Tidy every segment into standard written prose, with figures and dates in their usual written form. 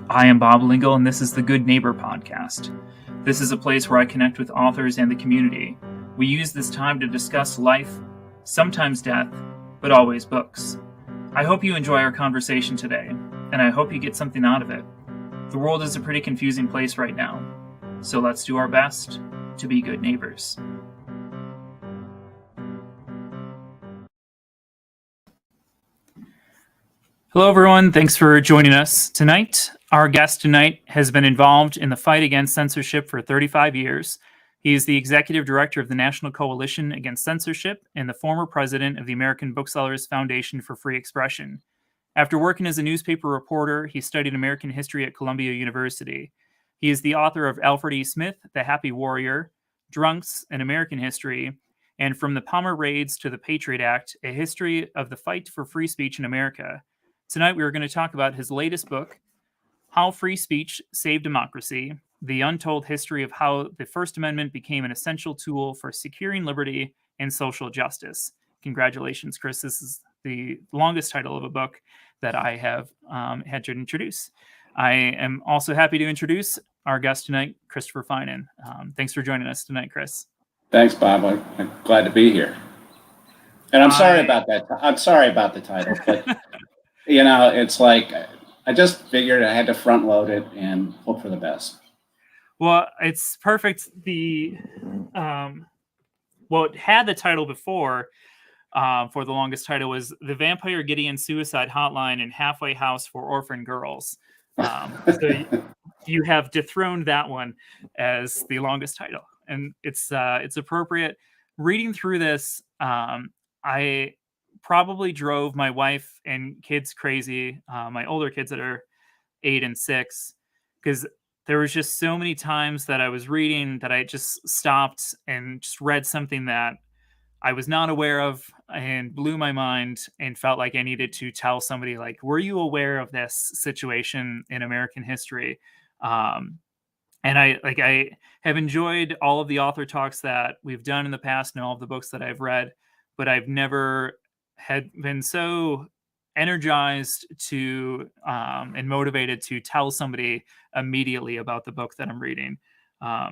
I am Bob Lingle, and this is the Good Neighbor podcast. This is a place where I connect with authors and the community. We use this time to discuss life, sometimes death, but always books. I hope you enjoy our conversation today, and I hope you get something out of it. The world is a pretty confusing place right now, so let's do our best to be good neighbors. Hello, everyone. Thanks for joining us tonight. Our guest tonight has been involved in the fight against censorship for 35 years. He is the executive director of the National Coalition Against Censorship and the former president of the American Booksellers Foundation for Free Expression. After working as a newspaper reporter, he studied American history at Columbia University. He is the author of Alfred E. Smith, The Happy Warrior, Drunks, An American History, and From the Palmer Raids to the Patriot Act, A History of the Fight for Free Speech in America. Tonight, we are going to talk about his latest book, How Free Speech Saved Democracy, the untold history of how the First Amendment became an essential tool for securing liberty and social justice. Congratulations, Chris. This is the longest title of a book that I have had to introduce. I am also happy to introduce our guest tonight, Christopher Finan. Thanks for joining us tonight, Chris. Thanks, Bob. I'm glad to be here. And I'm sorry about that. I'm sorry about the title, but you know, it's like I just figured I had to front load it and hope for the best. Well, it's perfect. It had the title before for the longest title was The Vampire Gideon Suicide Hotline and Halfway House for Orphan Girls. So you have dethroned that one as the longest title, and it's appropriate. Reading through this, I probably drove my wife and kids crazy, my older kids that are 8 and 6, because there was just so many times that I was reading that I just stopped and just read something that I was not aware of and blew my mind and felt like I needed to tell somebody, like, were you aware of this situation in American history? And I have enjoyed all of the author talks that we've done in the past and all of the books that I've read, but I've never had been so energized to and motivated to tell somebody immediately about the book that I'm reading.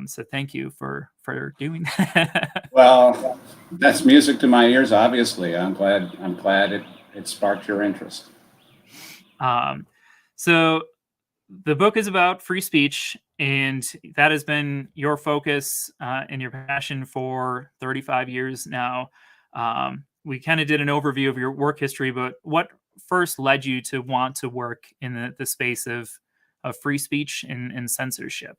So thank you for doing that. Well, that's music to my ears. Obviously, I'm glad it sparked your interest. So the book is about free speech, and that has been your focus and your passion for 35 years now. We kind of did an overview of your work history, but what first led you to want to work in the space of free speech and censorship?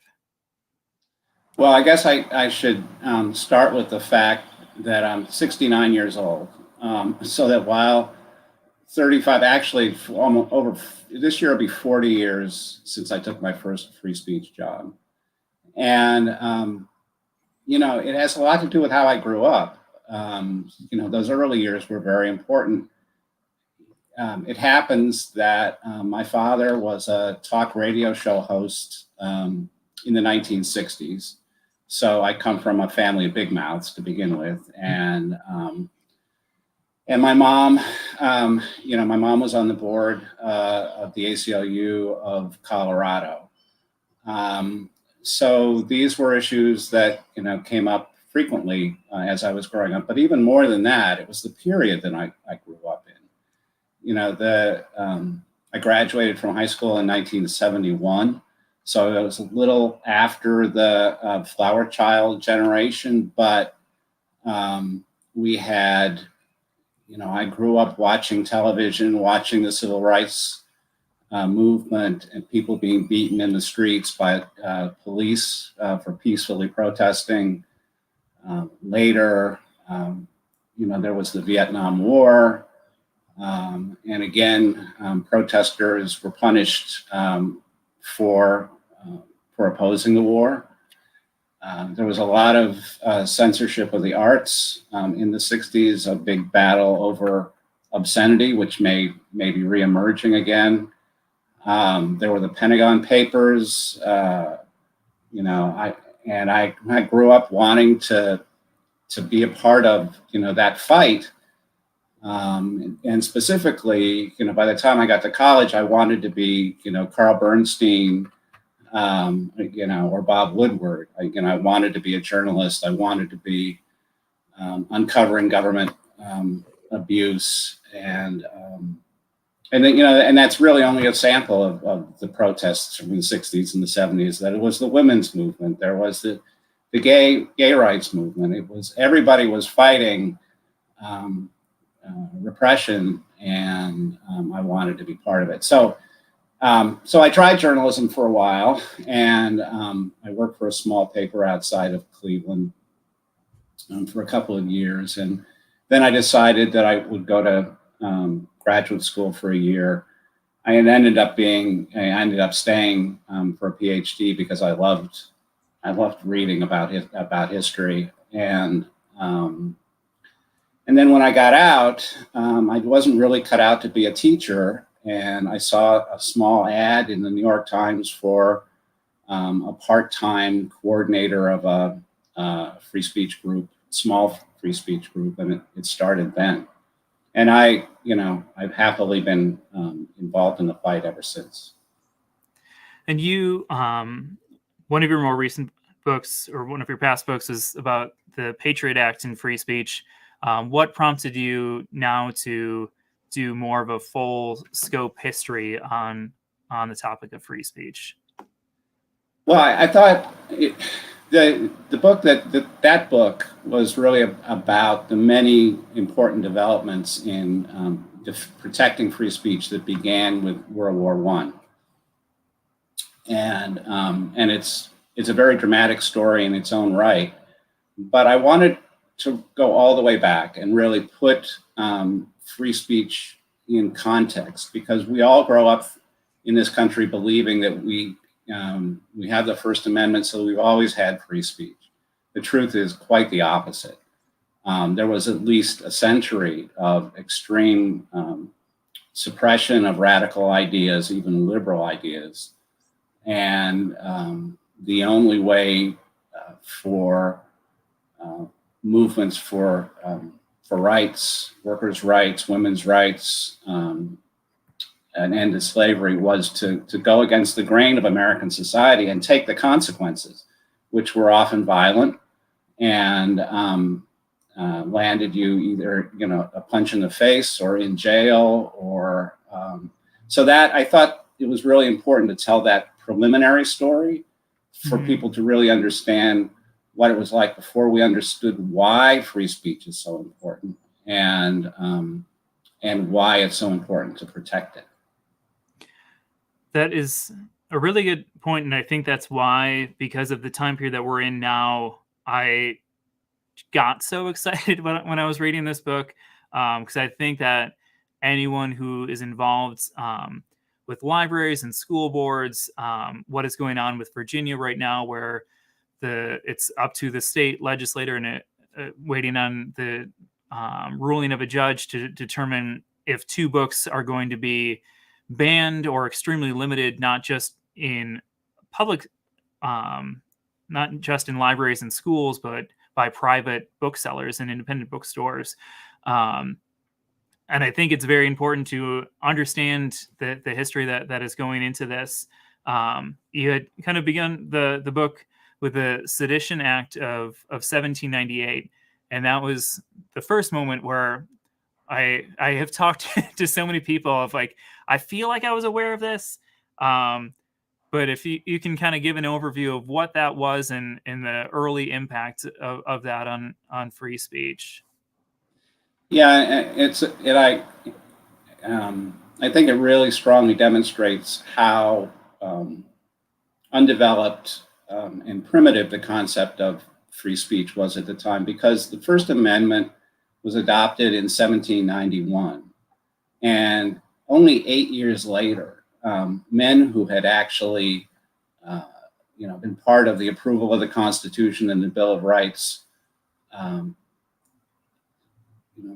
Well, I guess I should start with the fact that I'm 69 years old. So that while 35, actually almost over this year will be 40 years since I took my first free speech job. And, you know, it has a lot to do with how I grew up. You know, those early years were very important. It happens that my father was a talk radio show host in the 1960s. So I come from a family of big mouths to begin with. And my mom, you know, my mom was on the board of the ACLU of Colorado. So these were issues that, you know, came up frequently as I was growing up. But even more than that, it was the period that I grew up in. You know, I graduated from high school in 1971. So it was a little after the flower child generation, but we had, you know, I grew up watching television, watching the civil rights movement and people being beaten in the streets by police for peacefully protesting. Later, you know, there was the Vietnam War. And again, protesters were punished for opposing the war. There was a lot of censorship of the arts in the 60s, a big battle over obscenity, which may be reemerging again. There were the Pentagon Papers. You know, I grew up wanting to be a part of, you know, that fight. And specifically, by the time I got to college, I wanted to be, Carl Bernstein, or Bob Woodward. I wanted to be a journalist. I wanted to be uncovering government abuse, and then, and that's really only a sample of the protests from the 60s and the 70s. That it was the women's movement. There was the gay rights movement. It was, everybody was fighting repression, and I wanted to be part of it. So I tried journalism for a while, and I worked for a small paper outside of Cleveland for a couple of years. And then I decided that I would go to graduate school for a year. I ended up staying for a PhD because I loved reading about history. And then when I got out, I wasn't really cut out to be a teacher. And I saw a small ad in the New York Times for a part-time coordinator of a free speech group, small free speech group, and it started then. And I've happily been involved in the fight ever since. And you, one of your more recent books, or one of your past books, is about the Patriot Act and free speech. What prompted you now to do more of a full scope history on the topic of free speech? Well, I thought the book that book was really about the many important developments in protecting free speech that began with World War I, and it's a very dramatic story in its own right. But I wanted to go all the way back and really put free speech in context, because we all grow up in this country believing that we have the First Amendment, so we've always had free speech. The truth is quite the opposite. There was at least a century of extreme suppression of radical ideas, even liberal ideas. And the only way for movements for rights, workers' rights, women's rights, an end to slavery was to go against the grain of American society and take the consequences, which were often violent and landed you either a punch in the face or in jail, or so that I thought it was really important to tell that preliminary story for people to really understand what it was like before we understood why free speech is so important, and why it's so important to protect it. That is a really good point, and I think that's why, because of the time period that we're in now, I got so excited when I was reading this book, because I think that anyone who is involved with libraries and school boards, what is going on with Virginia right now, where it's up to the state legislator and waiting on the ruling of a judge to determine if 2 books are going to be banned or extremely limited, not just in public, not just in libraries and schools, but by private booksellers and independent bookstores. And I think it's very important to understand the history that is going into this. You had kind of begun the book with the Sedition Act of 1798, and that was the first moment where I have talked to so many people of like, I feel like I was aware of this, but if you can kind of give an overview of what that was and the early impact of that on free speech. Yeah, I think it really strongly demonstrates how undeveloped and primitive the concept of free speech was at the time, because the First Amendment was adopted in 1791, and only 8 years later, men who had actually, been part of the approval of the Constitution and the Bill of Rights,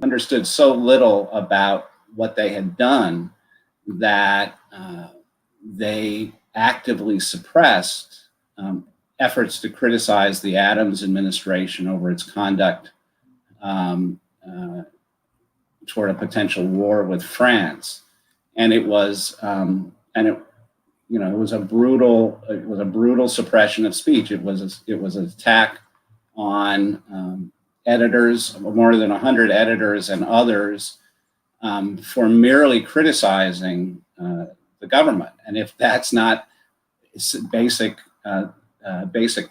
understood so little about what they had done that they actively suppressed efforts to criticize the Adams administration over its conduct toward a potential war with France, and it was it was a brutal suppression of speech. It was an attack on editors, more than 100 editors and others, for merely criticizing the government. And if that's not basic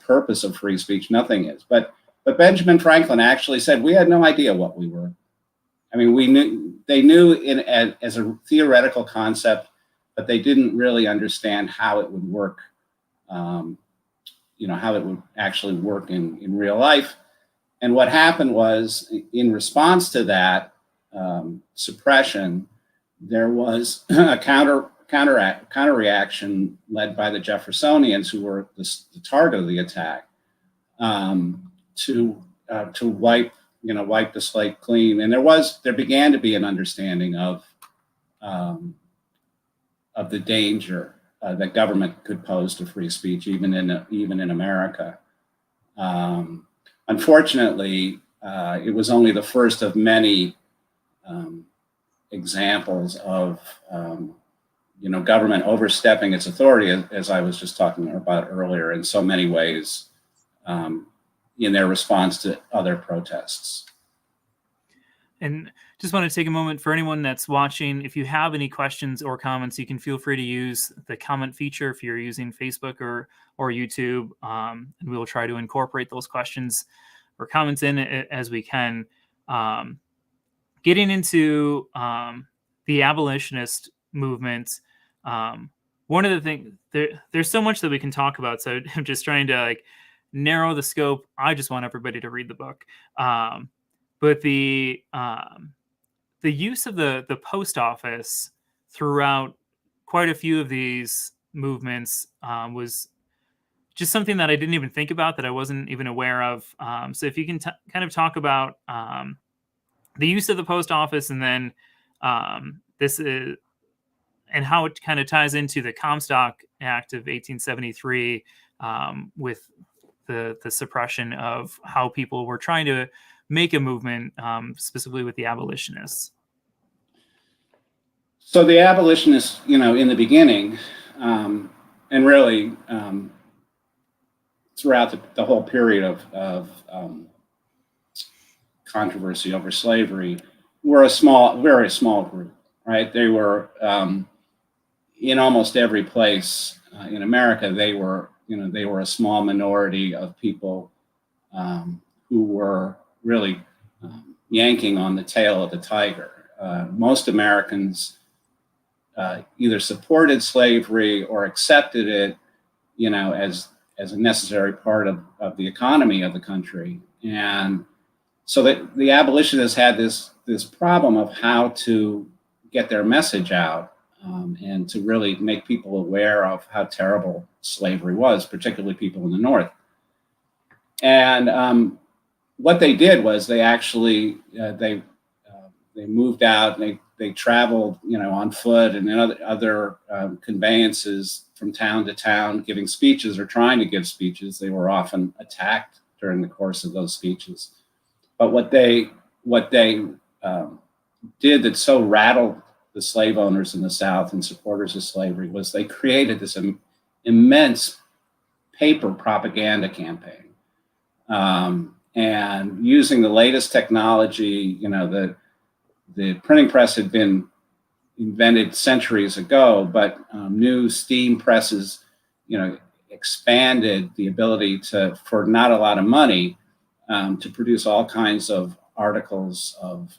purpose of free speech, nothing is. But Benjamin Franklin actually said, we had no idea what we were. I mean, they knew as a theoretical concept, but they didn't really understand how it would work, how it would actually work in real life. And what happened was, in response to that suppression, there was a counter reaction led by the Jeffersonians, who were the target of the attack, to wipe the slate clean. And there began to be an understanding of the danger that government could pose to free speech, even in America. Unfortunately, it was only the first of many examples of government overstepping its authority, as I was just talking about earlier, in so many ways, in their response to other protests. And just want to take a moment for anyone that's watching. If you have any questions or comments, you can feel free to use the comment feature if you're using Facebook or YouTube, and we will try to incorporate those questions or comments in as we can. Getting into the abolitionist movement, one of the things, there's so much that we can talk about, so I'm just trying to narrow the scope. I just want everybody to read the book. But the use of the post office throughout quite a few of these movements was just something that I didn't even think about, that I wasn't even aware of. So if you can kind of talk about the use of the post office, and then this is, and how it kind of ties into the Comstock Act of 1873 with the suppression of how people were trying to make a movement, specifically with the abolitionists. So the abolitionists, in the beginning, and really throughout the whole period of controversy over slavery, were very small group, right? They were in almost every place in America. They were a small minority of people who were really yanking on the tail of the tiger. Most Americans either supported slavery or accepted it, as a necessary part of the economy of the country. And so that the abolitionists had this problem of how to get their message out, and to really make people aware of how terrible slavery was, particularly people in the North. And what they did was they actually they moved out, and they traveled, on foot and in other conveyances from town to town, giving speeches or trying to give speeches. They were often attacked during the course of those speeches. But what they did that so rattled the slave owners in the South and supporters of slavery was they created this immense paper propaganda campaign. And using the latest technology, the printing press had been invented centuries ago, but new steam presses, expanded the ability for not a lot of money, to produce all kinds of articles of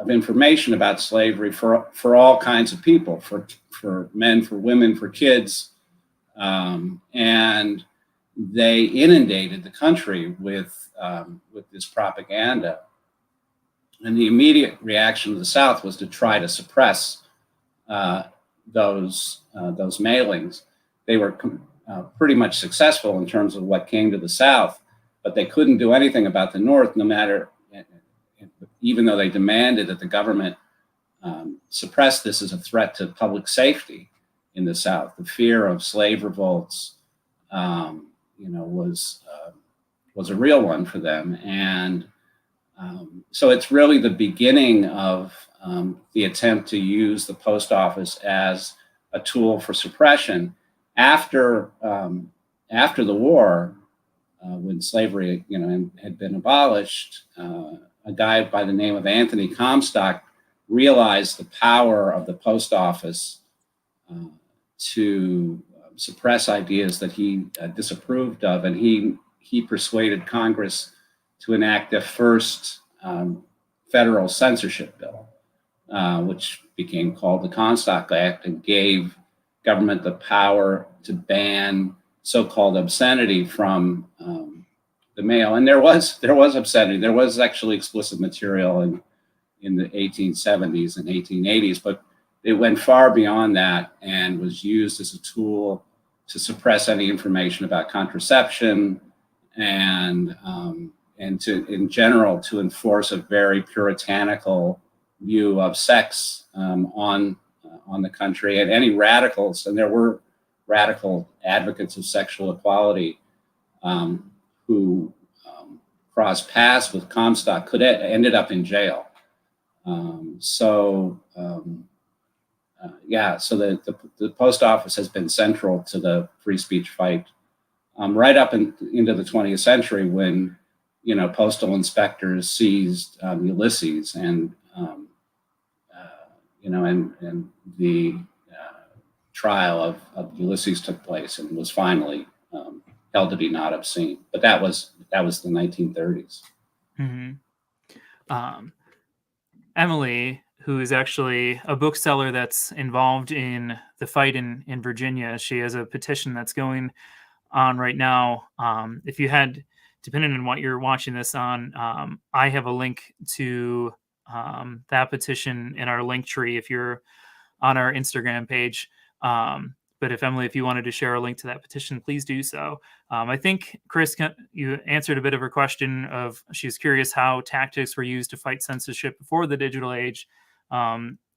information about slavery for all kinds of people, for men, for women, for kids, and they inundated the country with this propaganda. And the immediate reaction of the South was to try to suppress those mailings. They were pretty much successful in terms of what came to the South, but they couldn't do anything about the North, even though they demanded that the government suppress this as a threat to public safety in the South. The fear of slave revolts, was a real one for them, and So it's really the beginning of the attempt to use the post office as a tool for suppression. After the war, when slavery, had been abolished, a guy by the name of Anthony Comstock realized the power of the post office to suppress ideas that he disapproved of, and he persuaded Congress to enact the first federal censorship bill, which became called the Comstock Act, and gave government the power to ban so-called obscenity from the mail. And there was obscenity. There was actually explicit material in the 1870s and 1880s, but it went far beyond that and was used as a tool to suppress any information about contraception and to, in general, to enforce a very puritanical view of sex on the country. And any radicals, and there were radical advocates of sexual equality who crossed paths with Comstock, ended up in jail. So the post office has been central to the free speech fight right up into the 20th century, when postal inspectors seized Ulysses, and the trial of Ulysses took place and was finally held to be not obscene. But that was the 1930s. Mm-hmm. Emily, who is actually a bookseller that's involved in the fight in Virginia, she has a petition that's going on right now. If you had, depending on what you're watching this on, I have a link to that petition in our link tree if you're on our Instagram page. But if you wanted to share a link to that petition, please do so. I think, Chris, you answered a bit of her question of, she's curious how tactics were used to fight censorship before the digital age,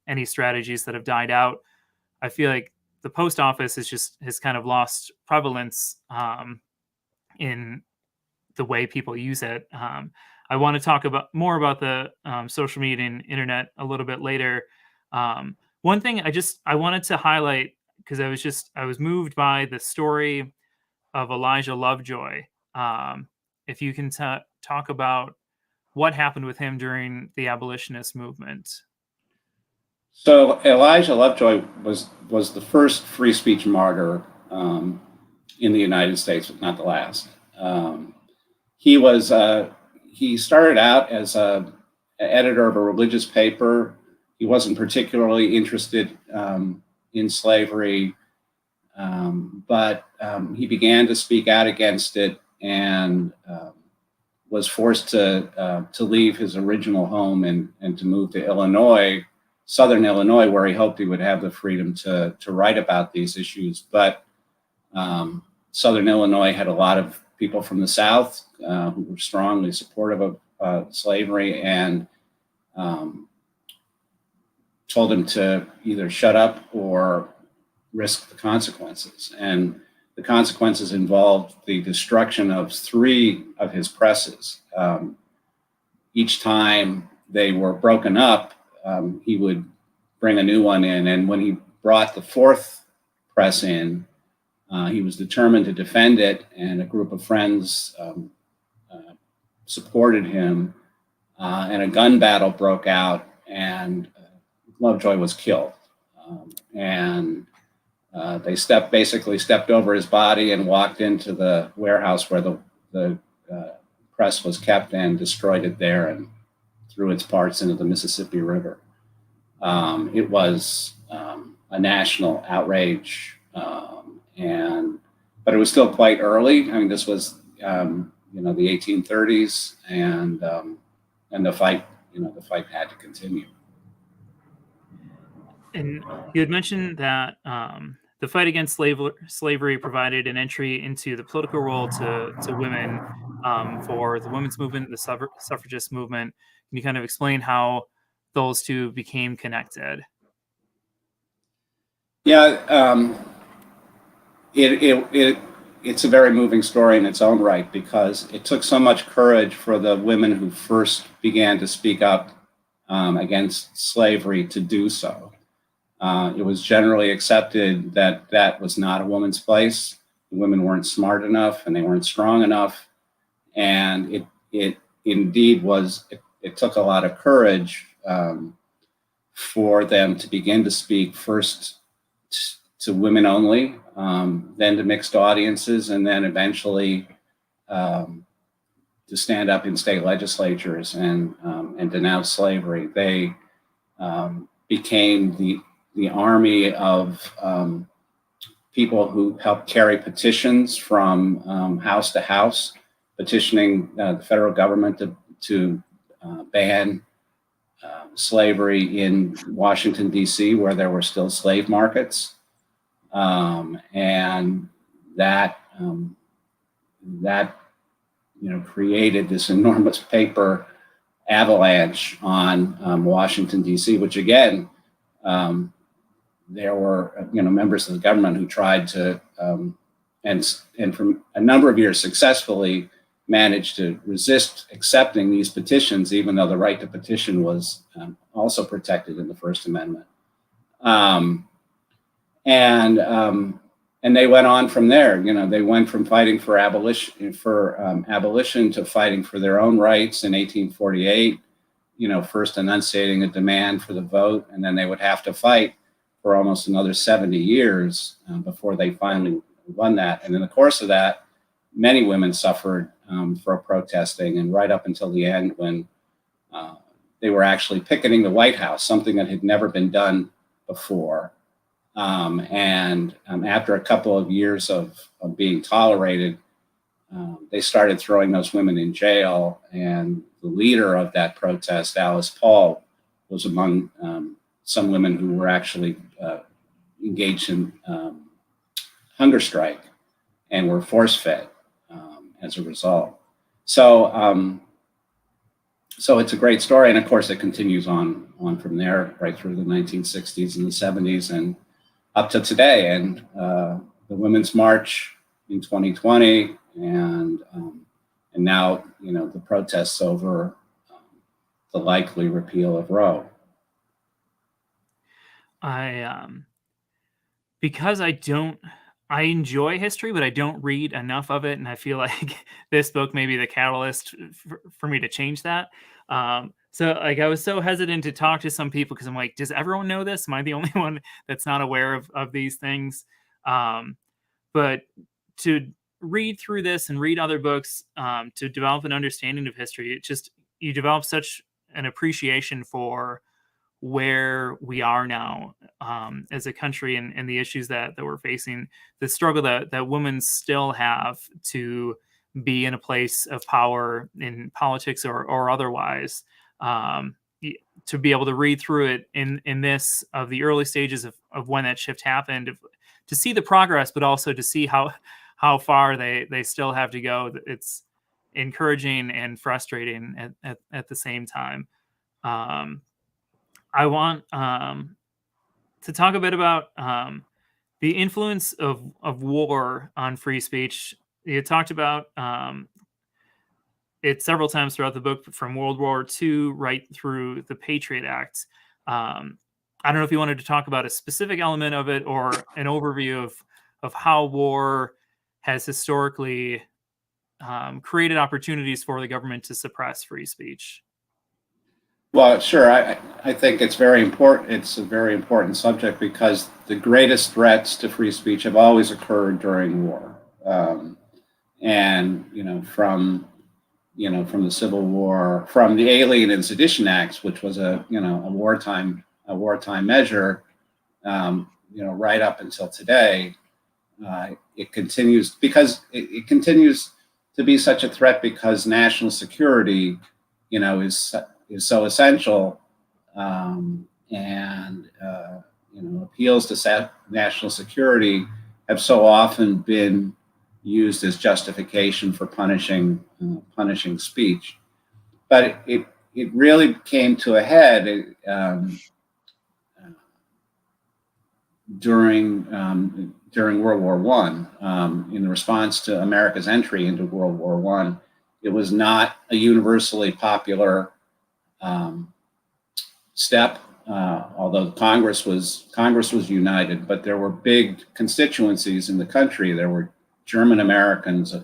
any strategies that have died out. I feel like the post office has kind of lost prevalence in the way people use it. I want to talk more about the social media and internet a little bit later. One thing I wanted to highlight, because I was moved by the story of Elijah Lovejoy. If you can talk about what happened with him during the abolitionist movement. So Elijah Lovejoy was the first free speech martyr in the United States, but not the last. He started out as an editor of a religious paper. He wasn't particularly interested in slavery, but he began to speak out against it, and was forced to leave his original home and to move to Illinois, Southern Illinois, where he hoped he would have the freedom to write about these issues. But Southern Illinois had a lot of people from the South who were strongly supportive of slavery, and told him to either shut up or risk the consequences. And the consequences involved the destruction of 3 of his presses. Each time they were broken up, he would bring a new one in. And when he brought the 4th press in, he was determined to defend it, and a group of friends supported him, and a gun battle broke out, and Lovejoy was killed. They basically stepped over his body and walked into the warehouse where the press was kept, and destroyed it there and threw its parts into the Mississippi River. It was a national outrage, but it was still quite early. I mean, this was the 1830s, and the fight had to continue. And you had mentioned that the fight against slavery provided an entry into the political world to women for the women's movement, the suffragist movement. Can you kind of explain how those two became connected? Yeah, it it's a very moving story in its own right, because it took so much courage for the women who first began to speak up against slavery to do so. It was generally accepted that that was not a woman's place. The women weren't smart enough and they weren't strong enough. And it indeed was, it took a lot of courage for them to begin to speak first to women only, then to mixed audiences, and then eventually to stand up in state legislatures and denounce slavery. They became the army of people who helped carry petitions from house to house, petitioning the federal government to ban slavery in Washington, D.C., where there were still slave markets. And that created this enormous paper avalanche on Washington, D.C., which again, there were members of the government who tried to, and for a number of years successfully managed to resist accepting these petitions, even though the right to petition was also protected in the First Amendment. And they went on from there. They went from fighting for abolition to fighting for their own rights in 1848. First enunciating a demand for the vote, and then they would have to fight for almost another 70 years before they finally won that. And in the course of that, many women suffered for protesting, and right up until the end, when they were actually picketing the White House, something that had never been done before. And after a couple of years of being tolerated, they started throwing those women in jail. And the leader of that protest, Alice Paul, was among some women who were actually engaged in hunger strike and were force-fed as a result. So it's a great story. And of course, it continues on from there right through the 1960s and the 70s and up to today. And the Women's March in 2020, and now, the protests over the likely repeal of Roe. Because I enjoy history, but I don't read enough of it, and I feel like this book may be the catalyst for me to change that. So I was so hesitant to talk to some people because I'm like, does everyone know this? Am I the only one that's not aware of these things? But to read through this and read other books, to develop an understanding of history, you develop such an appreciation for where we are now as a country and the issues that we're facing, the struggle that women still have to be in a place of power in politics or otherwise, to be able to read through it in this of the early stages of when that shift happened, to see the progress, but also to see how far they still have to go. It's encouraging and frustrating at the same time. I want to talk a bit about the influence of war on free speech. You talked about it several times throughout the book, from World War II right through the Patriot Act. I don't know if you wanted to talk about a specific element of it or an overview of how war has historically created opportunities for the government to suppress free speech. Well, sure. I think it's very important. It's a very important subject because the greatest threats to free speech have always occurred during war. And from the Civil War, from the Alien and Sedition Acts, which was a wartime measure, right up until today, it continues because it continues to be such a threat because national security, is so essential, and appeals to national security have so often been used as justification for punishing speech. But it really came to a head during World War One, in response to America's entry into World War One. It was not a universally popular step, although Congress was united, but there were big constituencies in the country. There were German Americans,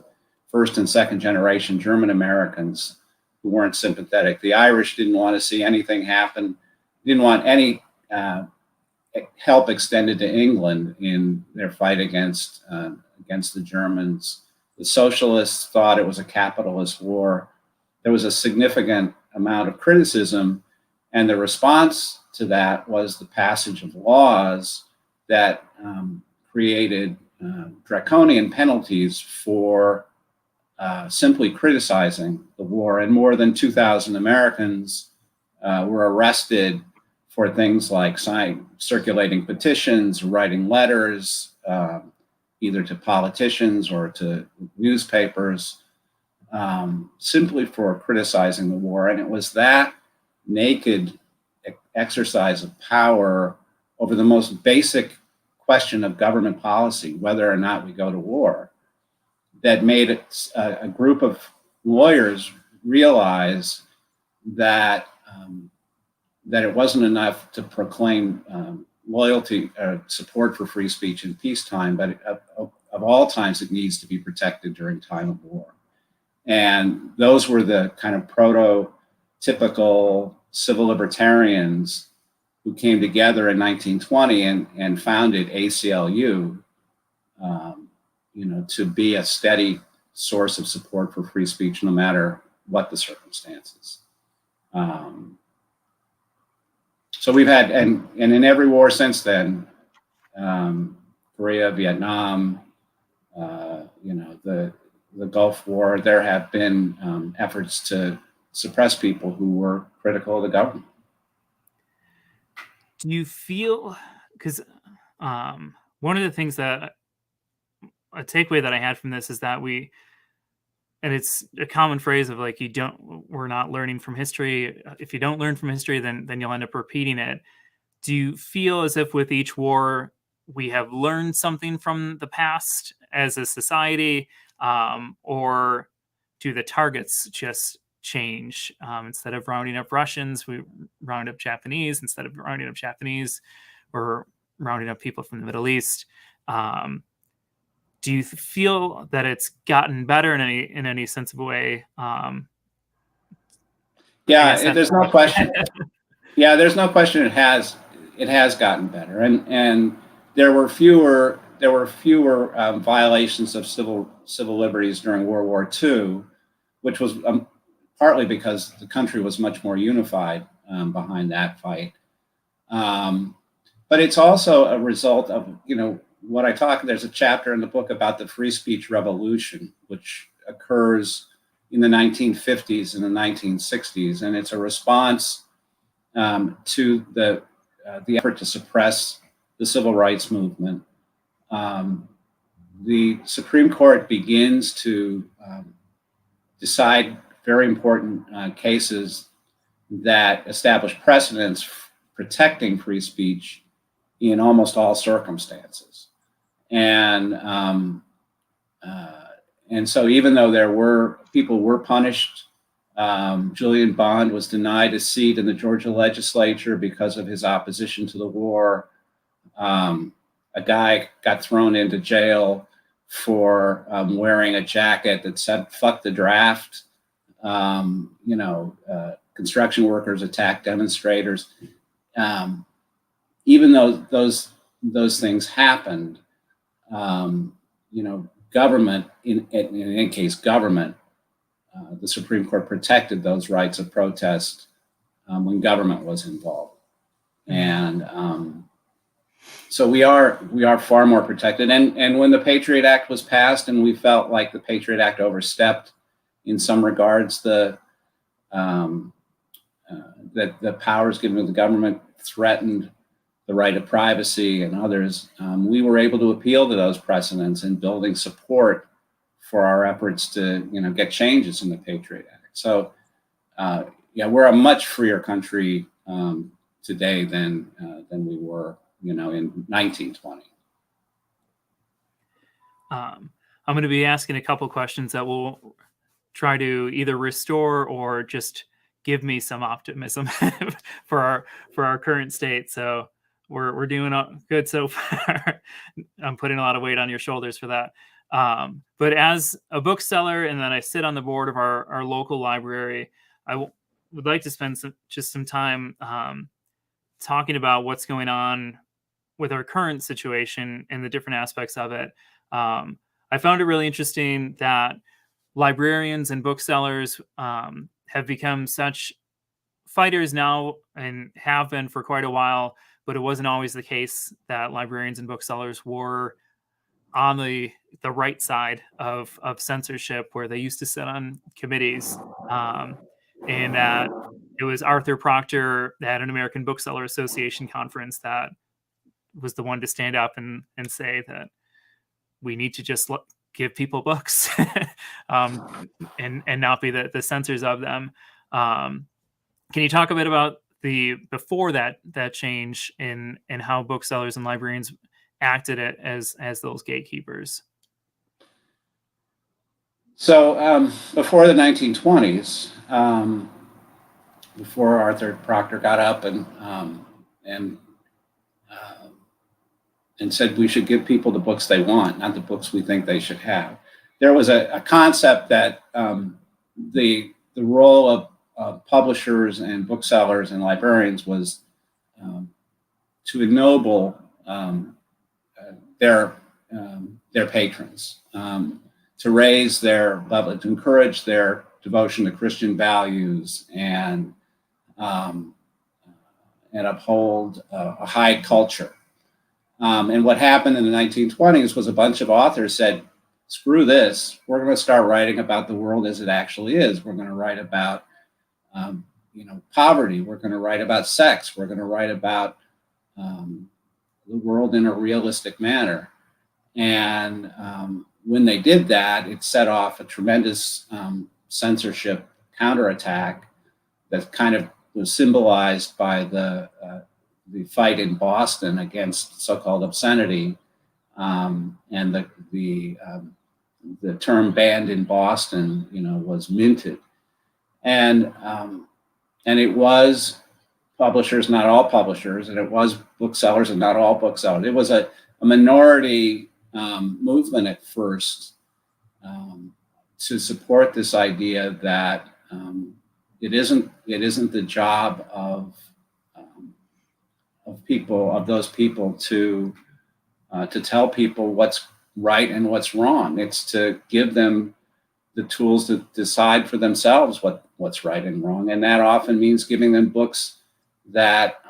first and second generation German Americans, who weren't sympathetic. The Irish didn't want to see anything happen, didn't want any help extended to England in their fight against the Germans. The socialists thought it was a capitalist war. There was a significant amount of criticism, and the response to that was the passage of laws that created draconian penalties for simply criticizing the war. And more than 2,000 Americans were arrested for things like circulating petitions, writing letters, either to politicians or to newspapers, simply for criticizing the war. And it was that naked exercise of power over the most basic question of government policy, whether or not we go to war, that made it a group of lawyers realize that that it wasn't enough to proclaim loyalty or support for free speech in peacetime, but of all times it needs to be protected during time of war. And those were the kind of prototypical civil libertarians who came together in 1920 and founded ACLU, to be a steady source of support for free speech, no matter what the circumstances. So we've had, and in every war since then, Korea, Vietnam, the Gulf War, there have been efforts to suppress people who were critical of the government. Do you feel, because one of the things that, a takeaway that I had from this is that and it's a common phrase of like, we're not learning from history. If you don't learn from history, then you'll end up repeating it. Do you feel as if with each war, we have learned something from the past as a society, or do the targets just change? Instead of rounding up Russians, we round up Japanese. Instead of rounding up Japanese, we're rounding up people from the Middle East. Do you feel that it's gotten better in any sense of a way? Yeah, there's no question. Yeah, there's no question. It has gotten better, and there were fewer violations of civil liberties during World War II, which was partly because the country was much more unified behind that fight. But it's also a result of what I talk. There's a chapter in the book about the free speech revolution, which occurs in the 1950s and the 1960s, and it's a response to the effort to suppress the civil rights movement. The Supreme Court begins to decide very important cases that establish precedents protecting free speech in almost all circumstances. And so even though people were punished, Julian Bond was denied a seat in the Georgia legislature because of his opposition to the war. A guy got thrown into jail for wearing a jacket that said "fuck the draft." Construction workers attacked demonstrators. Even though those things happened, government, in any case, government, the Supreme Court protected those rights of protest when government was involved, and so we are far more protected. And when the Patriot Act was passed, and we felt like the Patriot Act overstepped in some regards that the powers given to the government threatened the right of privacy and others, we were able to appeal to those precedents in building support for our efforts to get changes in the Patriot Act. So we're a much freer country today than we were in 1920. I'm going to be asking a couple questions that will try to either restore or just give me some optimism for our current state. So we're doing good so far. I'm putting a lot of weight on your shoulders for that. But as a bookseller, and then I sit on the board of our local library, would like to spend some time talking about what's going on with our current situation and the different aspects of it. I found it really interesting that librarians and booksellers have become such fighters now and have been for quite a while, but it wasn't always the case that librarians and booksellers were on the right side of censorship, where they used to sit on committees, and that it was Arthur Proctor at an American Bookseller Association conference that was the one to stand up and say that we need to just give people books and not be the censors of them. Can you talk a bit about before that change and how booksellers and librarians acted it as those gatekeepers? So before the 1920s, before Arthur Proctor got up and said we should give people the books they want, not the books we think they should have, there was a concept that the role of publishers and booksellers and librarians was to ennoble their patrons, to raise their level, to encourage their devotion to Christian values, and uphold a high culture. And what happened in the 1920s was a bunch of authors said, screw this, we're going to start writing about the world as it actually is. We're going to write about poverty. We're going to write about sex. We're going to write about the world in a realistic manner. And when they did that, it set off a tremendous censorship counterattack that kind of was symbolized by the fight in Boston against so-called obscenity, and the term "banned in Boston," was minted, and it was publishers, not all publishers, and it was booksellers and not all booksellers. It was a minority movement at first to support this idea that it isn't the job of those people to tell people what's right and what's wrong. It's to give them the tools to decide for themselves what's right and wrong, and that often means giving them books that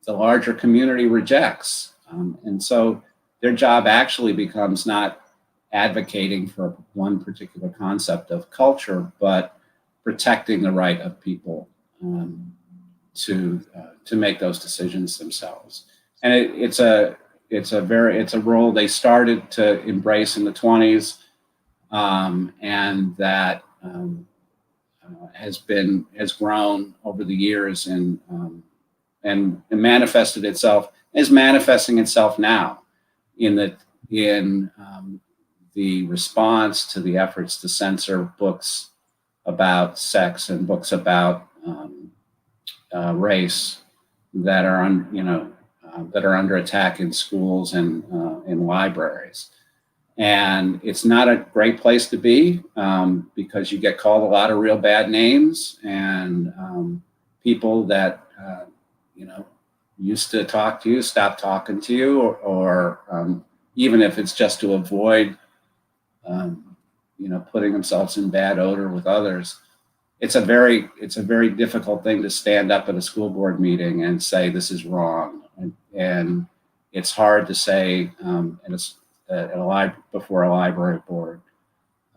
the larger community rejects. And so their job actually becomes not advocating for one particular concept of culture, but protecting the right of people to make those decisions themselves. And it's a role they started to embrace in the 20s, and that has grown over the years and is manifesting itself now in the response to the efforts to censor books about sex and books about race that are under attack in schools and in libraries. And it's not a great place to be because you get called a lot of real bad names, and people that used to talk to you stop talking to you, or even if it's just to avoid putting themselves in bad odor with others. It's a very difficult thing to stand up at a school board meeting and say this is wrong, and it's hard to say before a library board.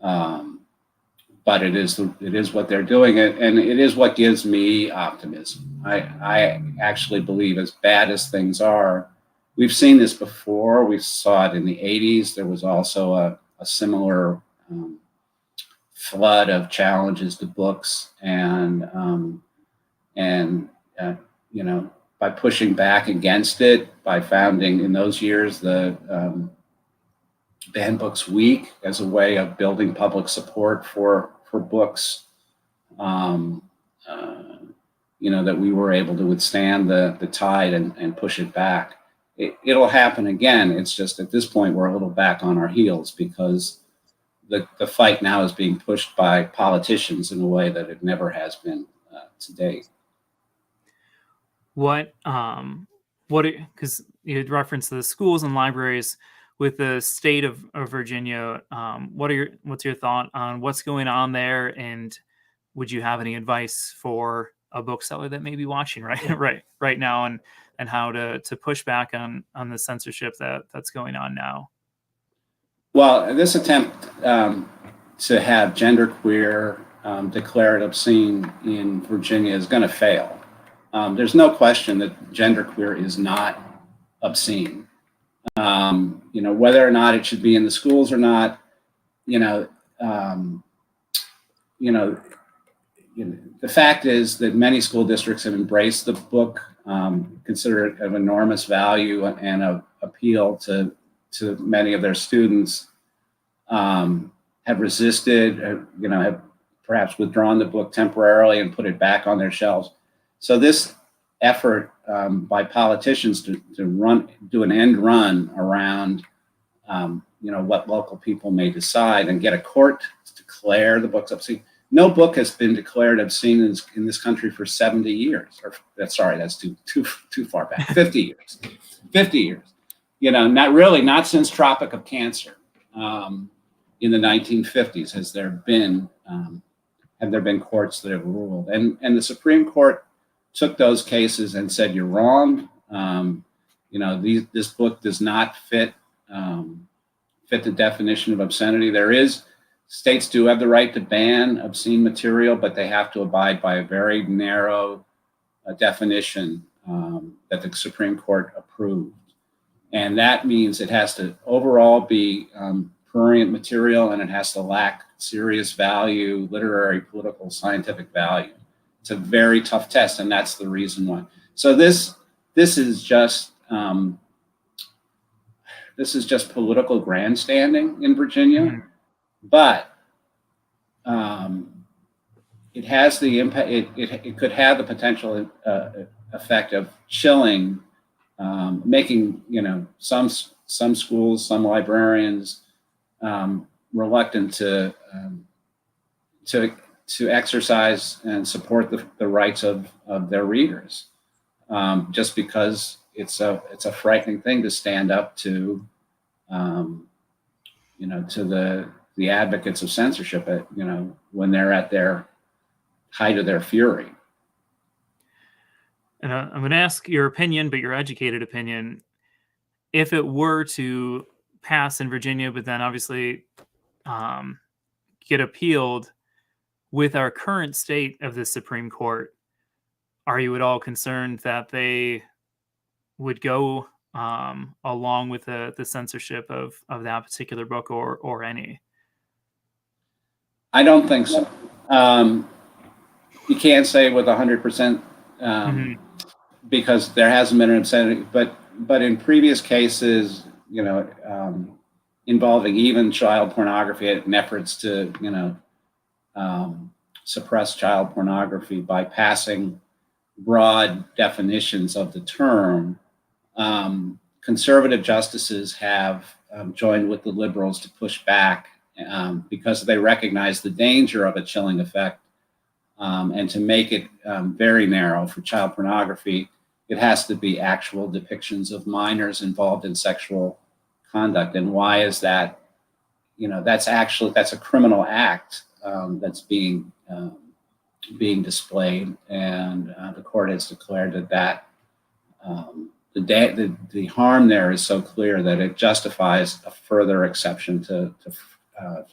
But it is what they're doing, and it is what gives me optimism. I actually believe, as bad as things are, we've seen this before. We saw it in the 80s. There was also a similar flood of challenges to books, and by pushing back against it, by founding in those years the Banned Books Week as a way of building public support for books, that we were able to withstand the tide and push it back. It'll happen again. It's just at this point we're a little back on our heels because the fight now is being pushed by politicians in a way that it never has been to date. Because you had referenced the schools and libraries with the state of Virginia. What's your thought on what's going on there, and would you have any advice for a bookseller that may be watching right now, and how to push back on the censorship that's going on now? Well, this attempt to have genderqueer declared obscene in Virginia is going to fail. There's no question that genderqueer is not obscene. Whether or not it should be in the schools or not, the fact is that many school districts have embraced the book, consider it of enormous value and of appeal to many of their students, have resisted, have perhaps withdrawn the book temporarily and put it back on their shelves. So this effort by politicians to do an end run around, what local people may decide and get a court to declare the books obscene. No book has been declared obscene in this country for 70 years. That's too far back. 50 years. 50 years. Not since Tropic of Cancer in the 1950s have there been courts that have ruled. And the Supreme Court took those cases and said, you're wrong. This book does not fit the definition of obscenity. States do have the right to ban obscene material, but they have to abide by a very narrow definition that the Supreme Court approved. And that means it has to overall be prurient material, and it has to lack serious value, literary, political, scientific value. It's a very tough test, and that's the reason why. So this is just political grandstanding in Virginia. Mm-hmm. But it has the impact. It could have the potential effect of chilling, making some schools, some librarians reluctant to exercise and support the rights of their readers, just because it's a frightening thing to stand up to, to the advocates of censorship, when they're at their height of their fury. And I'm going to ask your opinion, but your educated opinion. If it were to pass in Virginia, but then obviously get appealed with our current state of the Supreme Court, are you at all concerned that they would go along with the censorship of that particular book or any? I don't think so. You can't say with 100% because there hasn't been an obscenity, but in previous cases, involving even child pornography and efforts to, suppress child pornography by passing broad definitions of the term, conservative justices have joined with the liberals to push back because they recognize the danger of a chilling effect, and to make it very narrow for child pornography, it has to be actual depictions of minors involved in sexual conduct. And why is that? That's a criminal act that's being displayed, and the court has declared that the harm there is so clear that it justifies a further exception to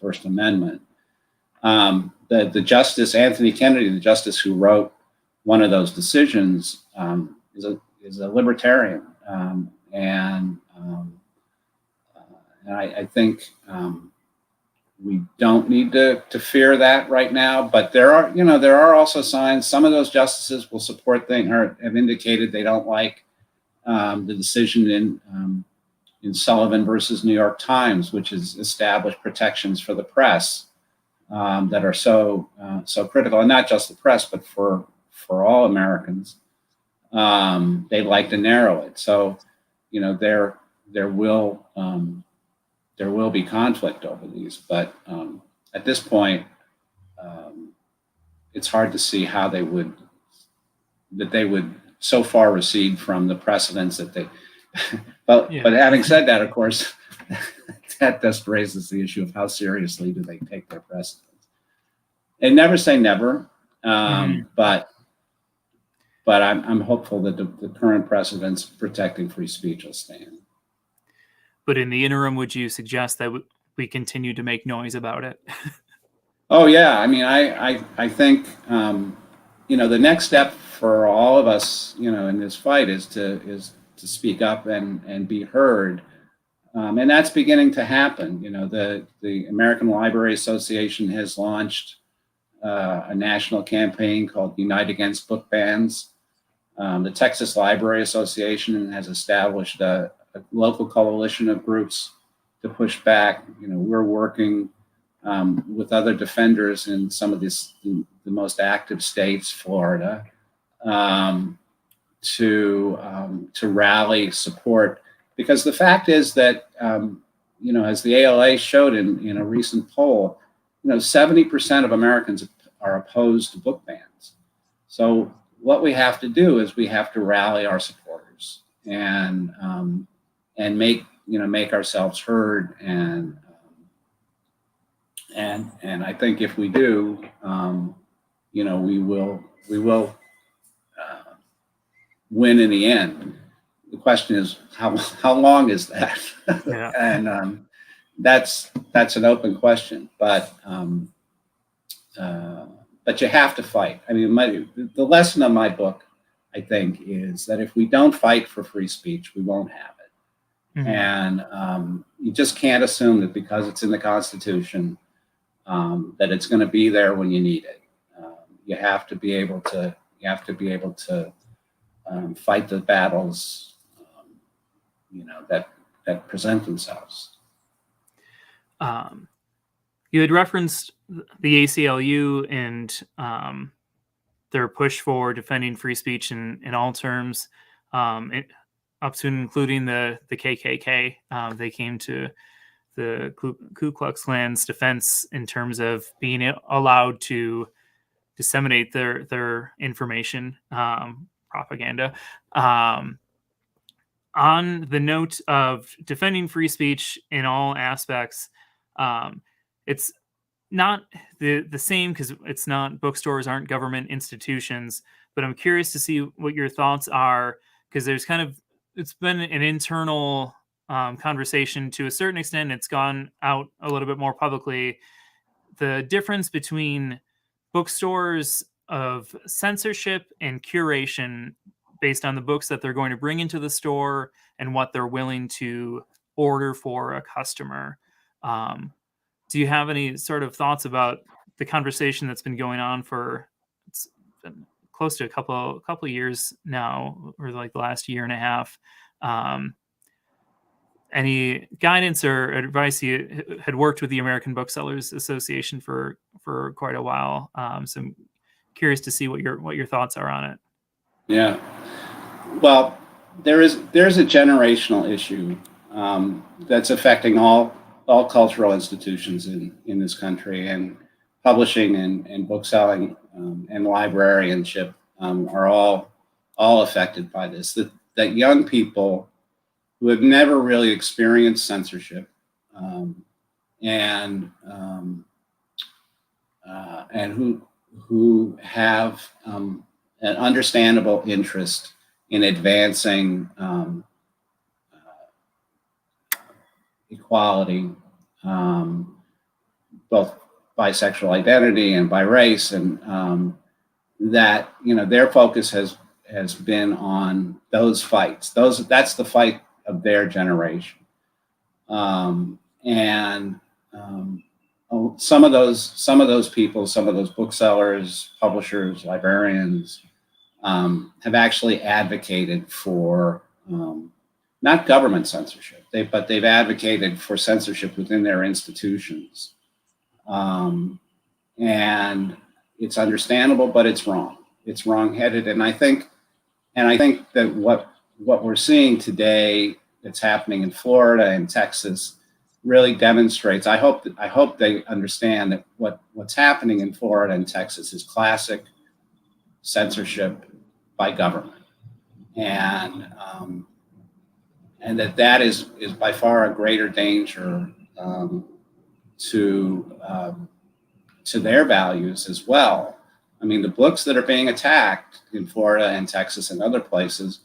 First Amendment. The Justice Anthony Kennedy, the justice who wrote one of those decisions, is a libertarian, and I think we don't need to fear that right now, but there are also signs. Some of those justices will support things or have indicated they don't like the decision in Sullivan versus New York Times, which has established protections for the press that are so critical, and not just the press, but for all Americans. They'd like to narrow it. So, there will be conflict over these, but at this point, it's hard to see how they would so far recede from the precedents that they. But having said that, of course, that just raises the issue of how seriously do they take their precedents. And never say never, but I'm hopeful that the current precedents protecting free speech will stand. But in the interim, would you suggest that we continue to make noise about it? Oh yeah, I mean, I think the next step for all of us, in this fight is to speak up and be heard, and that's beginning to happen. The American Library Association has launched a national campaign called Unite Against Book Bans. The Texas Library Association has established a local coalition of groups to push back. We're working with other defenders in some of the most active states, Florida, to rally support, because the fact is that as the ALA showed in a recent poll, 70% of Americans are opposed to book bans. So what we have to do is we have to rally our supporters and make ourselves heard, and I think if we do, we will win in the end. The question is how long is that? Yeah. And that's an open question, but you have to fight. I mean, the lesson of my book, I think, is that if we don't fight for free speech, we won't have it. Mm-hmm. And you just can't assume that because it's in the Constitution that it's going to be there when you need it. You have to be able to fight the battles, that present themselves. You had referenced the ACLU and their push for defending free speech in all terms, up to and including the KKK. They came to the Ku Klux Klan's defense in terms of being allowed to disseminate their information, propaganda. On the note of defending free speech in all aspects, it's not the same because it's not, bookstores aren't government institutions, but I'm curious to see what your thoughts are, because there's it's been an internal conversation to a certain extent. It's gone out a little bit more publicly. The difference between bookstores of censorship and curation based on the books that they're going to bring into the store and what they're willing to order for a customer. Do you have any sort of thoughts about the conversation that's been going on for, it's been close to a couple of years now, or like the last year and a half? Any guidance or advice? You had worked with the American Booksellers Association for quite a while, so I'm curious to see what your thoughts are on it. Yeah, well, there's a generational issue that's affecting all cultural institutions in this country, and publishing and bookselling and librarianship are all affected by this. That young people who have never really experienced censorship and who have an understandable interest in advancing equality, both by sexual identity and by race, and that their focus has been on those fights. That's the fight of their generation, and some of those people, some of those booksellers, publishers, librarians, have actually advocated for not government censorship, but they've advocated for censorship within their institutions. And it's understandable, but it's wrong. It's wrong-headed. And I think that what we're seeing today that's happening in Florida and Texas really demonstrates, I hope they understand that what's happening in Florida and Texas is classic censorship by government. And that is by far a greater danger to their values as well. I mean, the books that are being attacked in Florida and Texas and other places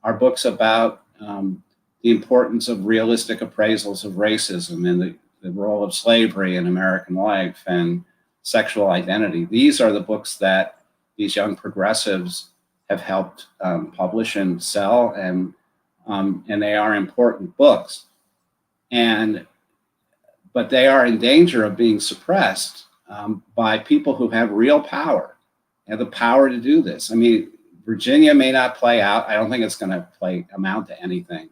are books about the importance of realistic appraisals of racism and the role of slavery in American life and sexual identity. These are the books that these young progressives have helped publish and sell, and they are important books. But they are in danger of being suppressed by people who have real power, have the power to do this. I mean, Virginia may not play out. I don't think it's going to amount to anything.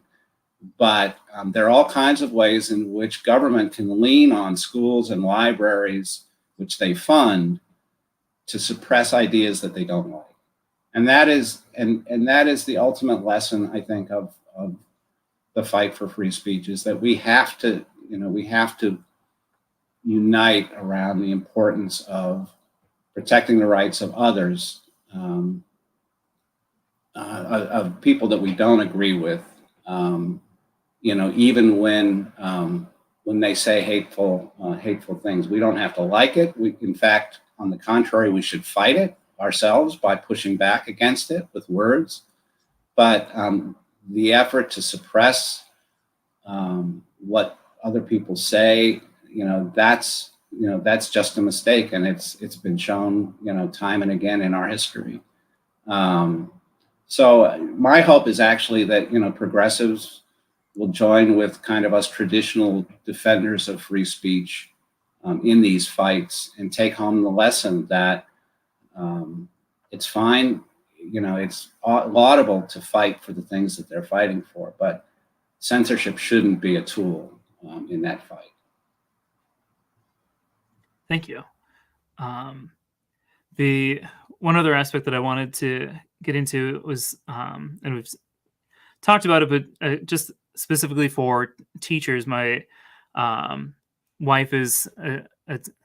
But there are all kinds of ways in which government can lean on schools and libraries, which they fund, to suppress ideas that they don't like. And that is the ultimate lesson, I think, of the fight for free speech, is that we have to unite around the importance of protecting the rights of others, of people that we don't agree with, even when they say hateful things. We don't have to like it. In fact, on the contrary, we should fight it ourselves by pushing back against it with words. But the effort to suppress what other people say, that's just a mistake, and it's been shown, time and again in our history. So my hope is actually that progressives will join with kind of us traditional defenders of free speech in these fights and take home the lesson that it's fine, it's laudable to fight for the things that they're fighting for, but censorship shouldn't be a tool in that fight. Thank you. The one other aspect that I wanted to get into was, and we've talked about it, but just specifically for teachers, my wife is an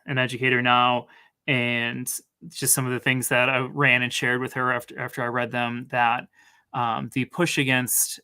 educator now, and just some of the things that I ran and shared with her after I read them, that the push against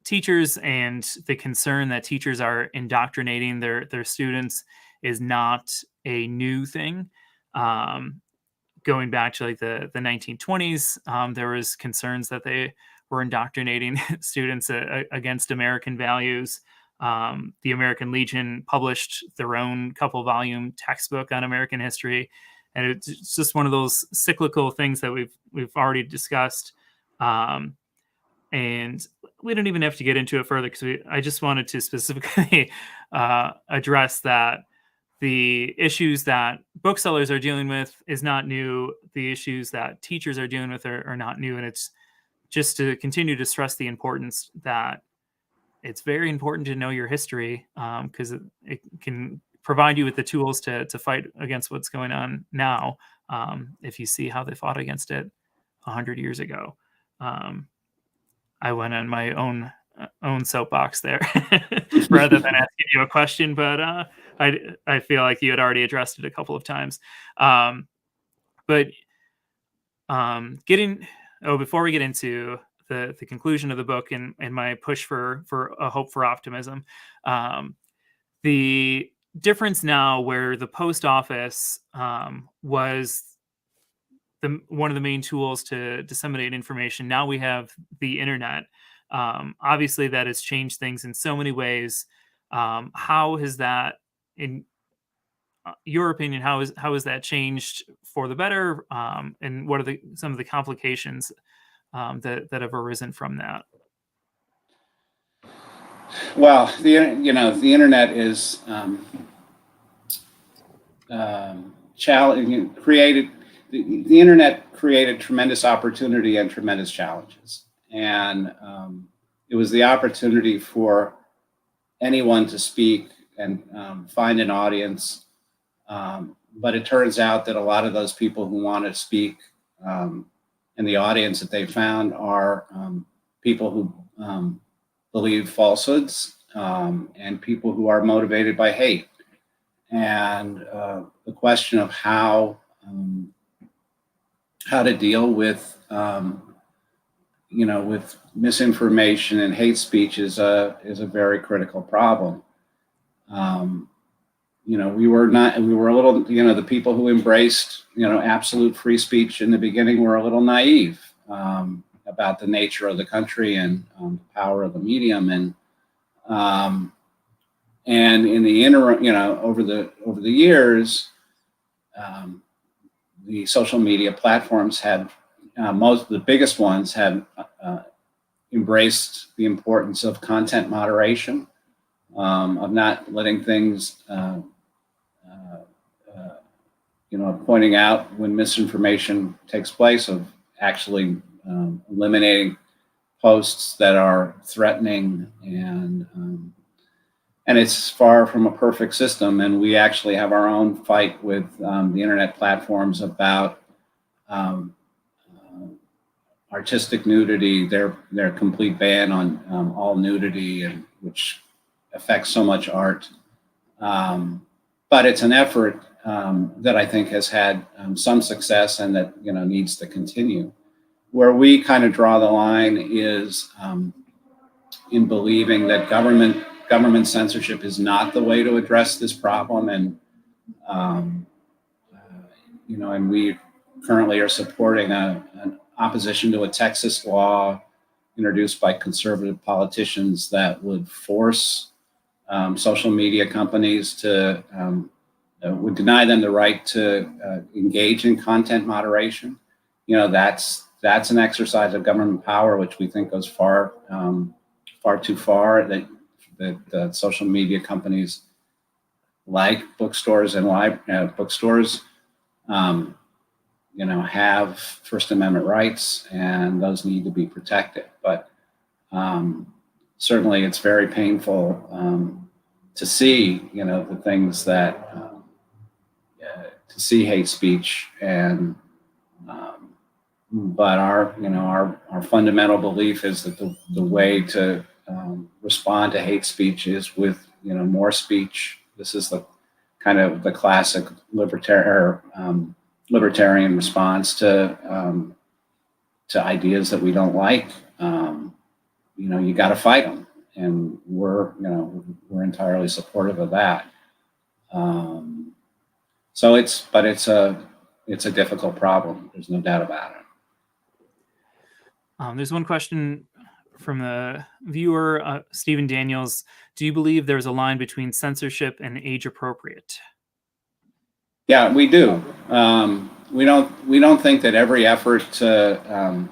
teachers and the concern that teachers are indoctrinating their students is not a new thing. Going back to like the 1920s, there was concerns that they were indoctrinating students against American values. The American Legion published their own couple-volume textbook on American history, and it's just one of those cyclical things that we've already discussed. And we don't even have to get into it further, because I just wanted to specifically address that the issues that booksellers are dealing with is not new. The issues that teachers are dealing with are not new. And it's just to continue to stress the importance that it's very important to know your history, because it can provide you with the tools to fight against what's going on now, if you see how they fought against it 100 years ago. I went on my own soapbox there rather than asking you a question, but I feel like you had already addressed it a couple of times. But before we get into the conclusion of the book and my push for a hope for optimism, the difference now where the post office was one of the main tools to disseminate information, now we have the internet. Obviously, that has changed things in so many ways. How has that, in your opinion, how has that changed for the better? And what are some of the complications that have arisen from that? Well, the internet is challenge created the internet created tremendous opportunity and tremendous challenges, and it was the opportunity for anyone to speak and find an audience. But it turns out that a lot of those people who want to speak and the audience that they found are people who believe falsehoods and people who are motivated by hate. And the question of how to deal with with misinformation and hate speech is a very critical problem. We were a little, the people who embraced, absolute free speech in the beginning were a little naive about the nature of the country and the power of the medium. And in the interim, over the years, the social media platforms had, most of the biggest ones had embraced the importance of content moderation, of not letting things, pointing out when misinformation takes place, of actually eliminating posts that are threatening, and it's far from a perfect system. And we actually have our own fight with the internet platforms about artistic nudity, their complete ban on all nudity, and which affects so much art. But it's an effort that I think has had some success and that needs to continue. Where we kind of draw the line is in believing that government censorship is not the way to address this problem, and and we currently are supporting an opposition to a Texas law introduced by conservative politicians that would force social media companies to would deny them the right to engage in content moderation. That's an exercise of government power, which we think goes far too far. That social media companies, like bookstores and bookstores, have First Amendment rights, and those need to be protected. But certainly, it's very painful to see, the things that to see hate speech, and but our fundamental belief is that the way to respond to hate speech is with more speech. This is the kind of the classic libertarian response to ideas that we don't like. You got to fight them, and we're entirely supportive of that. So it's a difficult problem. There's no doubt about it. There's one question from the viewer, Stephen Daniels. Do you believe there's a line between censorship and age appropriate? Yeah, we do. We don't think that every effort to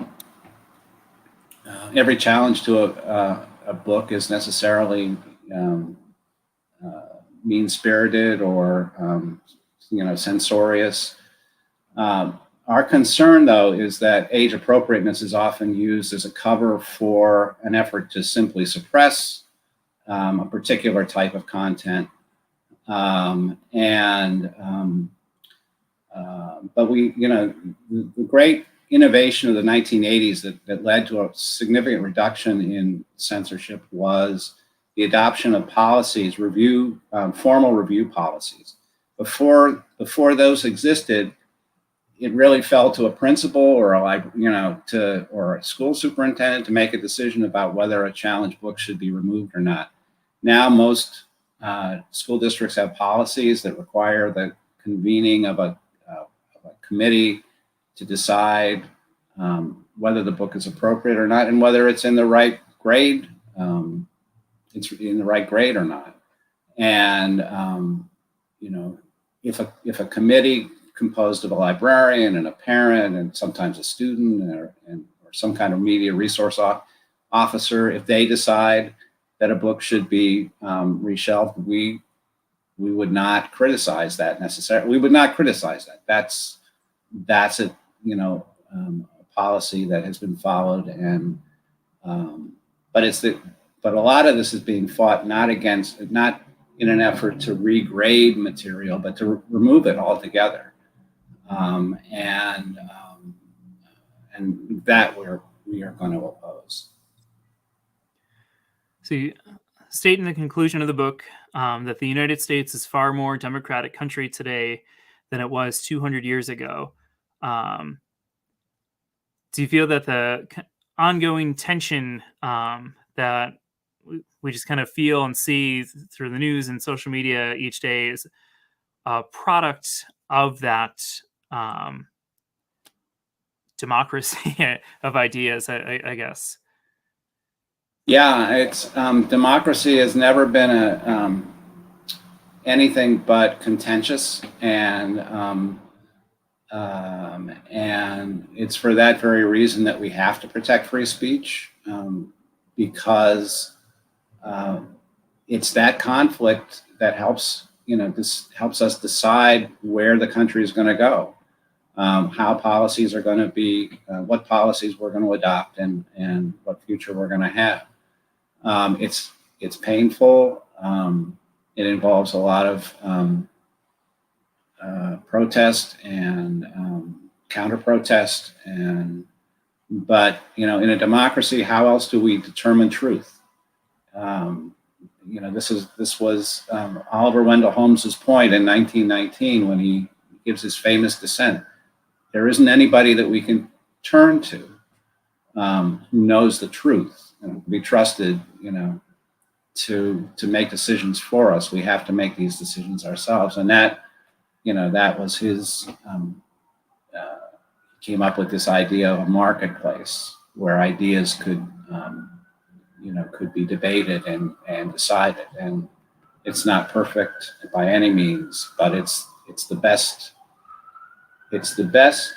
every challenge to a book is necessarily mean-spirited or censorious. Our concern, though, is that age appropriateness is often used as a cover for an effort to simply suppress a particular type of content. But the great innovation of the 1980s that led to a significant reduction in censorship was the adoption of policies, formal review policies. Before those existed, it really fell to a principal or a school superintendent to make a decision about whether a challenged book should be removed or not. Now most school districts have policies that require the convening of a committee to decide whether the book is appropriate or not, and whether it's in the right grade. It's in the right grade or not. And if a committee composed of a librarian and a parent and sometimes a student or some kind of media resource officer, if they decide that a book should be reshelved, we we would not criticize that necessarily. We would not criticize that. That's a a policy that has been followed, and but a lot of this is being fought not in an effort to regrade material, but to remove it altogether, and that we are going to oppose. So you state in the conclusion of the book that the United States is far more democratic country today than it was 200 years ago. Do you feel that the ongoing tension that we just kind of feel and see through the news and social media each day is a product of that democracy of ideas, I guess? Yeah, it's democracy has never been anything but contentious, and it's for that very reason that we have to protect free speech, because it's that conflict that helps us decide where the country is going to go, how policies are going to be, what policies we're going to adopt, and what future we're going to have. It's painful. It involves a lot of protest and counter-protest, but in a democracy, how else do we determine truth? This was Oliver Wendell Holmes's point in 1919 when he gives his famous dissent. There isn't anybody that we can turn to who knows the truth and be trusted, to make decisions for us. We have to make these decisions ourselves, and that was his. Came up with this idea of a marketplace where ideas could be debated and decided. And it's not perfect by any means, but it's the best. It's the best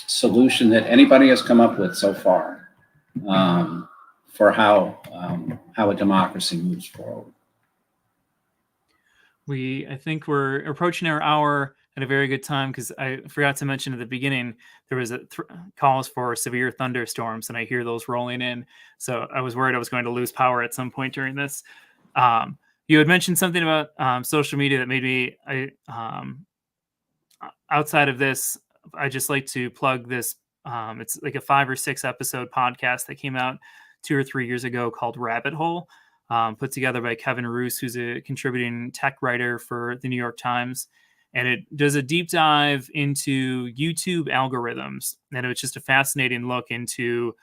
solution that anybody has come up with so far for how a democracy moves forward. I think we're approaching our hour at a very good time, because I forgot to mention at the beginning there was calls for severe thunderstorms, and I hear those rolling in. So I was worried I was going to lose power at some point during this. You had mentioned something about social media that made me. Outside of this, I just like to plug this. It's like a 5 or 6 episode podcast that came out 2 or 3 years ago called Rabbit Hole. Put together by Kevin Roose, who's a contributing tech writer for the New York Times. And it does a deep dive into YouTube algorithms. And it's just a fascinating look into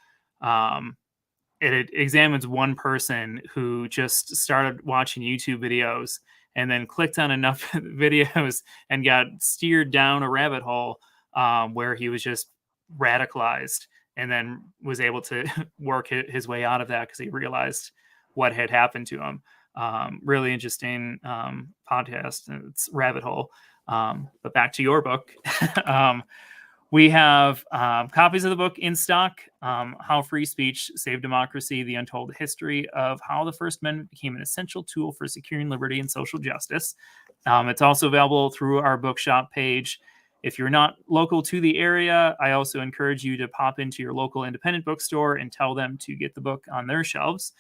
it examines one person who just started watching YouTube videos and then clicked on enough videos and got steered down a rabbit hole where he was just radicalized, and then was able to work his way out of that because he realized what had happened to him. Really interesting podcast. It's Rabbit Hole. But back to your book. We have copies of the book in stock. How Free Speech Saved Democracy, The Untold History of How the First Amendment Became an Essential Tool for Securing Liberty and Social Justice. It's also available through our bookshop page. If you're not local to the area, I also encourage you to pop into your local independent bookstore and tell them to get the book on their shelves.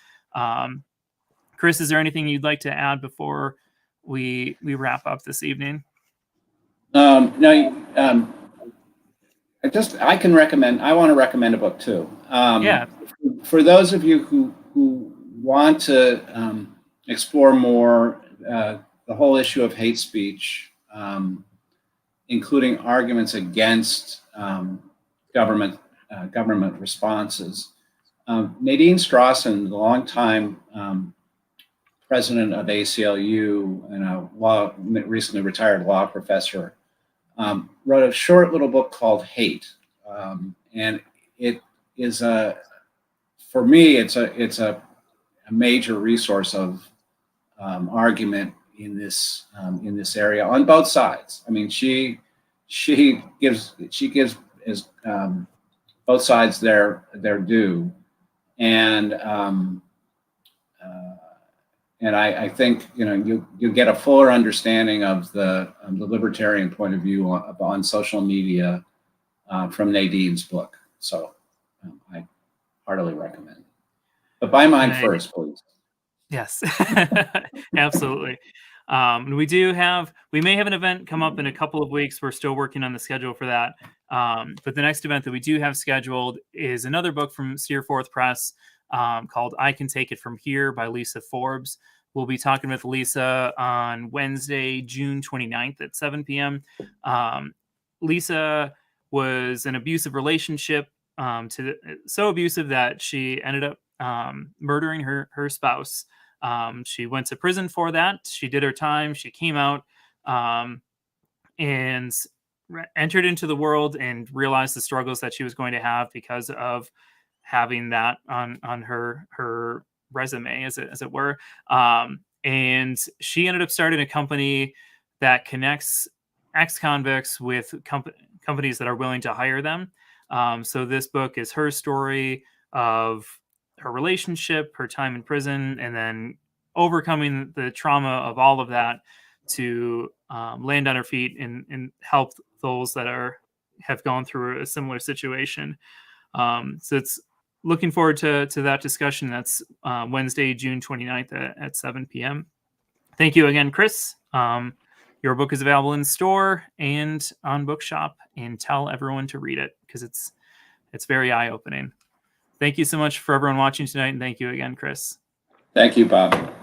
Chris, is there anything you'd like to add before we wrap up this evening? No, I can recommend. I want to recommend a book too. Yeah. For those of you who want to explore more the whole issue of hate speech, including arguments against government responses, Nadine Strawson, the longtime president of ACLU and a recently retired law professor, wrote a short little book called Hate, and it is for me it's a major resource of argument in this area on both sides. I mean, she gives both sides their due, and And I think you get a fuller understanding of the libertarian point of view on social media from Nadine's book. So I heartily recommend. But buy mine first, please. Yes, absolutely. We may have an event come up in a couple of weeks. We're still working on the schedule for that. But the next event that we do have scheduled is another book from Steerforth Press called I Can Take It From Here by Lisa Forbes. We'll be talking with Lisa on Wednesday, June 29th at 7 p.m. Lisa was an abusive relationship, so abusive that she ended up murdering her spouse. She went to prison for that. She did her time. She came out and entered into the world and realized the struggles that she was going to have because of having that on her resume, as it were. And she ended up starting a company that connects ex-convicts with companies that are willing to hire them. So this book is her story of her relationship, her time in prison, and then overcoming the trauma of all of that to land on her feet and help those that have gone through a similar situation. So it's looking forward to that discussion. That's Wednesday, June 29th at 7 p.m. Thank you again, Chris. Your book is available in store and on Bookshop, and tell everyone to read it because it's very eye-opening. Thank you so much for everyone watching tonight, and thank you again, Chris. Thank you, Bob.